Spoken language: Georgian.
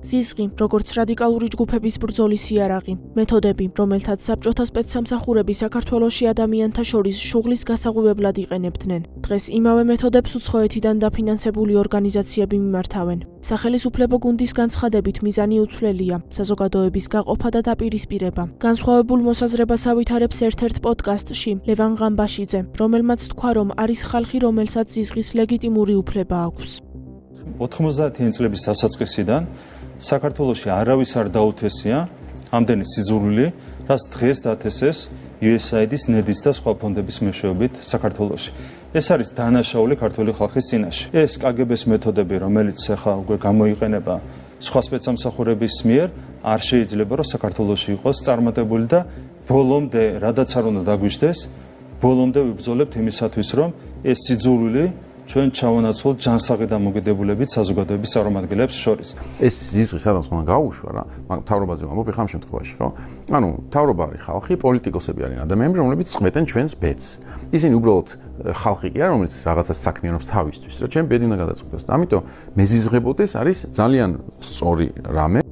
ზიზღი, როგორც რადიკალური ჯგუფების ბრძოლის იარაღი, მეთოდები, რომელთაც საბჭოთა სპეცსამსახურები საქართველოში ადამიანთა შორის შუღლის გასაღუვებლად იყენებდნენ. დღეს იმავე მეთოდებს უცხოეთიდან დაფინანსებული ორგანიზაციები მიმართავენ. სახელისუფლებო გუნდის განცხადებით მიზანი უცვლელია, საზოგადოების გაყოფა და დაპირისპირება. განსხვავებულ მოსაზრებას ავითარებს ერთ-ერთ პოდკასტში ლევან ღამბაშიძე, რომელმაც თქვა, რომ არის ხალხი, რომელსაც ზიზღის ლეგიტიმური უფლება აქვს. 90-იანი წლების დასაწყისიდან საქართველოში არავის არ დაუთესია ამდენი სიძულვილი, რაც დღეს დათესეს USAID-ის, NED-ის და სხვა ფონდების მეშვეობით საქართველოში. ეს არის დანაშაული ქართული ხალხის წინაშე. ეს KGB-ს მეთოდები, რომელიც ახლა უკვე გამოიყენება სხვა სპეცსამსახურების მიერ, არ შეიძლება რომ საქართველოში იყოს წარმატებული და ბოლომდე, რადაც არ უნდა დაგვიждდეს, ბოლომდე ვიბრძოლებთ იმისათვის, რომ ეს სიძულვილი ჩვენ ჩავანაცვლოთ ჯანსაღი დამოკიდებულებით საზოგადოების წარმომადგენლებს შორის. ეს ზიზღი სადაც უნდა გაუშვა რა, მაგრამ თავრობაზე ვამბობ ხამ შემთხვევაში, ხო? ანუ თავრობა არის ხალხი, პოლიტიკოსები არიან ადამიანები, რომლებიც წყვეტენ ჩვენს ბედს. ისინი უბრალოდ ხალხი კი არა, რომელიც რაღაცას საქმიანობს თავისთვის, რა ჩვენ ბედი უნდა გადაწყვეტოს. ამიტომ მეზიზღებოდეს არის ძალიან სწორი რამე.